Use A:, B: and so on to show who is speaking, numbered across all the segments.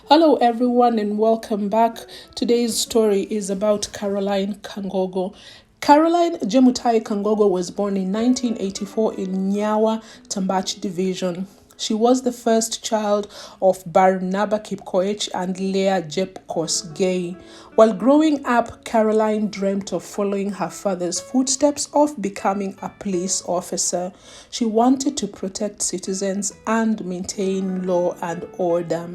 A: Hello, everyone, and welcome back. Today's story is about Caroline Kangogo. Caroline Jemutai Kangogo was born in 1984 in Nyawa, Tambachi Division. She was the first child of Barnaba Kipkoech and Leah Jepkos Gay. While growing up, Caroline dreamt of following her father's footsteps of becoming a police officer. She wanted to protect citizens and maintain law and order.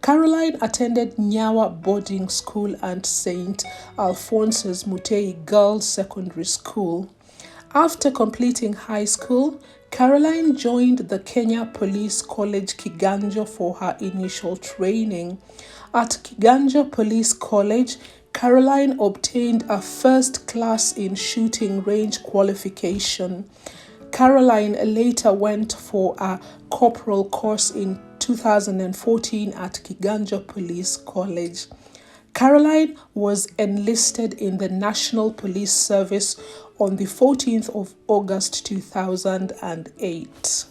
A: Caroline attended Nyawa Boarding School and St. Alphonsus Mutei Girls Secondary School. After completing high school, Caroline joined the Kenya Police College Kiganjo for her initial training. At Kiganjo Police College, Caroline obtained a first class in shooting range qualification. Caroline later went for a corporal course in 2014 at Kiganjo Police College. Caroline was enlisted in the National Police Service on the 14th of August 2008.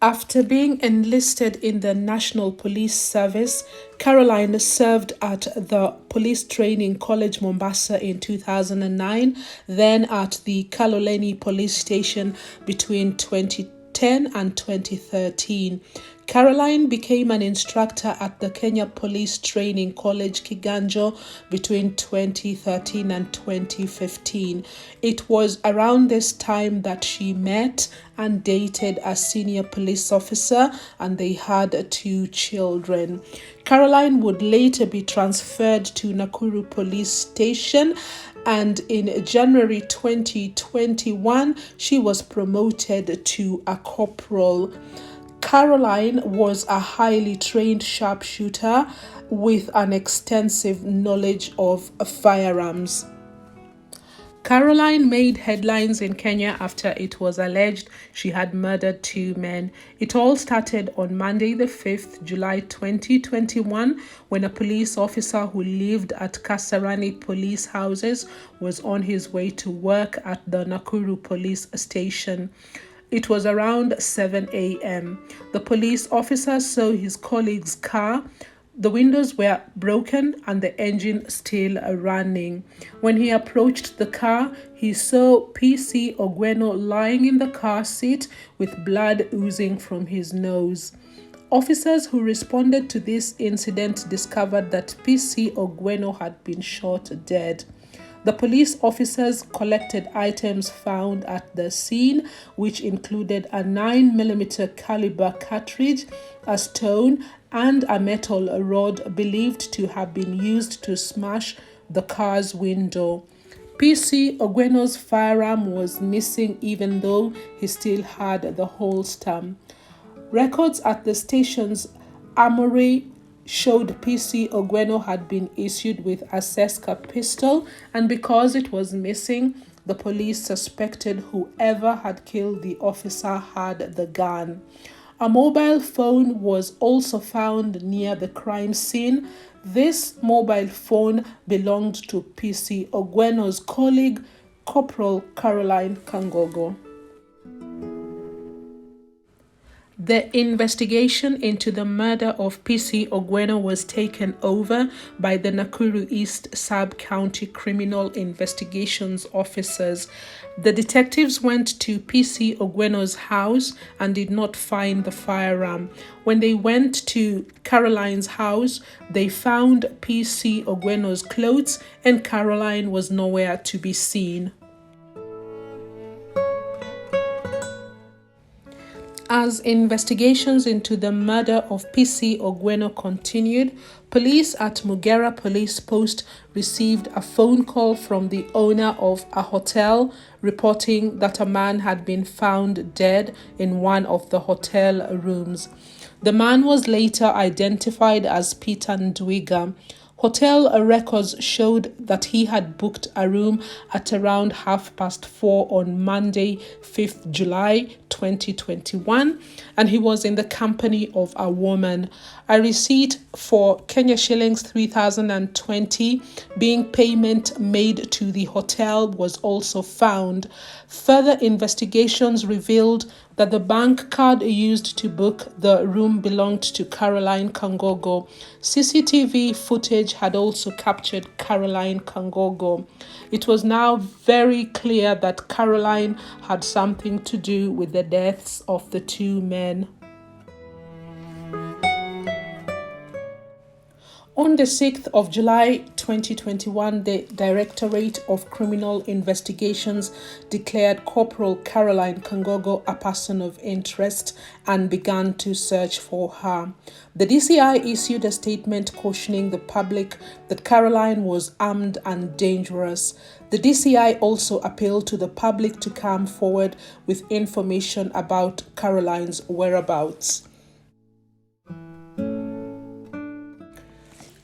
A: After being enlisted in the National Police Service, Caroline served at the Police Training College Mombasa in 2009, then at the Kaloleni Police Station between 2010 and 2013. Caroline became an instructor at the Kenya Police Training College Kiganjo between 2013 and 2015. It was around this time that she met and dated a senior police officer, and they had 2 children. Caroline would later be transferred to Nakuru Police Station, and in January 2021, she was promoted to a corporal. Caroline was a highly trained sharpshooter with an extensive knowledge of firearms. Caroline made headlines in Kenya after it was alleged she had murdered 2 men. It all started on Monday, the 5th July 2021, when a police officer who lived at Kasarani Police Houses was on his way to work at the Nakuru Police Station. It was around 7 a.m. The police officer saw his colleague's car. The windows were broken and the engine still running. When he approached the car, he saw PC Ogweno lying in the car seat with blood oozing from his nose. Officers who responded to this incident discovered that PC Ogweno had been shot dead. The police officers collected items found at the scene, which included a 9mm caliber cartridge, a stone, and a metal rod believed to have been used to smash the car's window. PC Ogweno's firearm was missing, even though he still had the holster. Records at the station's armory showed PC Ogweno had been issued with a Seska pistol, and because it was missing, the police suspected whoever had killed the officer had the gun. A mobile phone was also found near the crime scene. This mobile phone belonged to PC Ogweno's colleague, Corporal Caroline Kangogo. The investigation into the murder of PC Ogweno was taken over by the Nakuru East Sub-County Criminal Investigations Officers. The detectives went to PC Ogweno's house and did not find the firearm. When they went to Caroline's house, they found PC Ogweno's clothes, and Caroline was nowhere to be seen. As investigations into the murder of PC Ogweno continued, police at Mugera Police Post received a phone call from the owner of a hotel reporting that a man had been found dead in one of the hotel rooms. The man was later identified as Peter Ndwiga. Hotel records showed that he had booked a room at around 4:30 on Monday, 5th July 2021. 2021, and he was in the company of a woman. A receipt for Kenya shillings 3,020 being payment made to the hotel was also found. Further investigations revealed that the bank card used to book the room belonged to Caroline Kangogo. CCTV footage had also captured Caroline Kangogo. It was now very clear that Caroline had something to do with the deaths of the two men. On the 6th of July 2021, the Directorate of Criminal Investigations declared Corporal Caroline Kangogo a person of interest and began to search for her. The DCI issued a statement cautioning the public that Caroline was armed and dangerous. The DCI also appealed to the public to come forward with information about Caroline's whereabouts.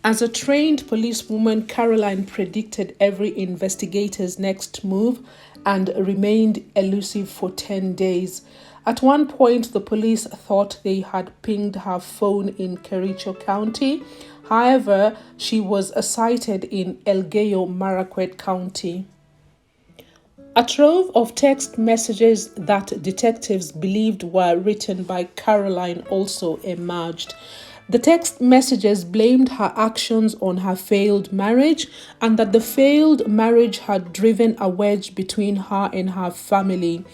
A: As a trained policewoman, Caroline predicted every investigator's next move and remained elusive for 10 days. At one point, the police thought they had pinged her phone in Kericho County. However, she was sighted in Elgeyo Marakwet County. A trove of text messages that detectives believed were written by Caroline also emerged. The text messages blamed her actions on her failed marriage and that the failed marriage had driven a wedge between her and her family.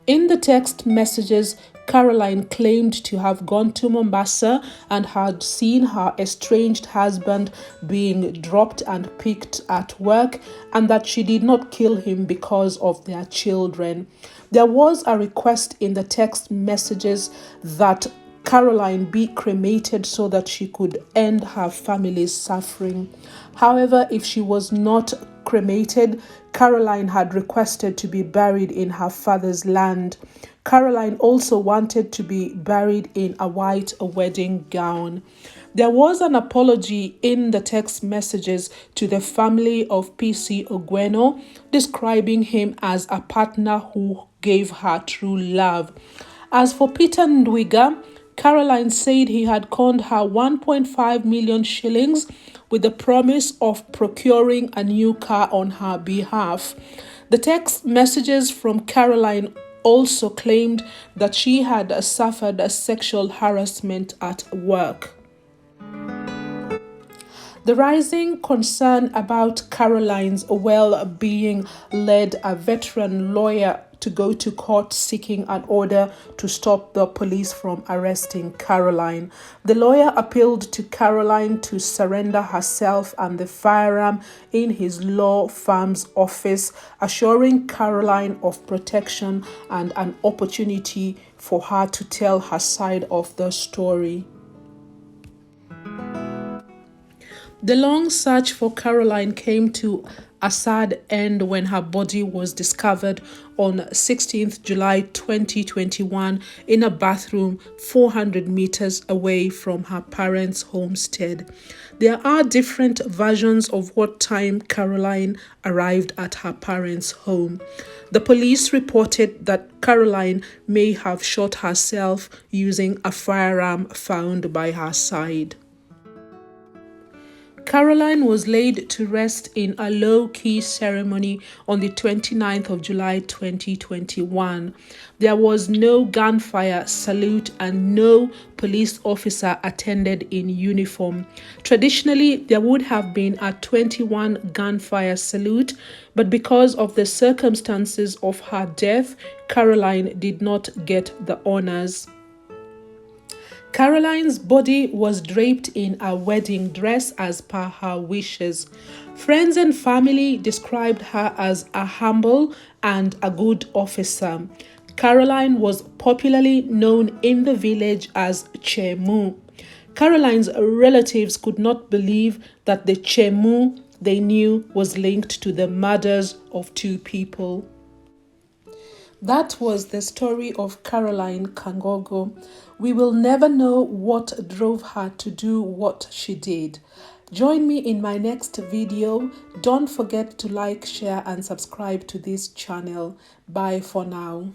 A: In the text messages, Caroline claimed to have gone to Mombasa and had seen her estranged husband being dropped and picked at work, and that she did not kill him because of their children. There was a request in the text messages that Caroline be cremated so that she could end her family's suffering. However, if she was not cremated, Caroline had requested to be buried in her father's land. Caroline also wanted to be buried in a white wedding gown. There was an apology in the text messages to the family of PC Ogweno, describing him as a partner who gave her true love. As for Peter Ndwiga, Caroline said he had conned her 1.5 million shillings with the promise of procuring a new car on her behalf. The text messages from Caroline also claimed that she had suffered a sexual harassment at work. The rising concern about Caroline's well-being led a veteran lawyer to go to court seeking an order to stop the police from arresting Caroline. The lawyer appealed to Caroline to surrender herself and the firearm in his law firm's office, assuring Caroline of protection and an opportunity for her to tell her side of the story. The long search for Caroline came to a sad end when her body was discovered on 16th July 2021 in a bathroom 400 meters away from her parents' homestead. There are different versions of what time Caroline arrived at her parents' home. The police reported that Caroline may have shot herself using a firearm found by her side. Caroline was laid to rest in a low-key ceremony on the 29th of July 2021. There was no gunfire salute and no police officer attended in uniform. Traditionally, there would have been a 21 gunfire salute, but because of the circumstances of her death, Caroline did not get the honors. Caroline's body was draped in a wedding dress as per her wishes. Friends and family described her as a humble and a good officer. Caroline was popularly known in the village as Chemu. Caroline's relatives could not believe that the Chemu they knew was linked to the murders of two people. That was the story of Caroline Kangogo. We will never know what drove her to do what she did. Join me in my next video. Don't forget to like, share and subscribe to this channel. Bye for now.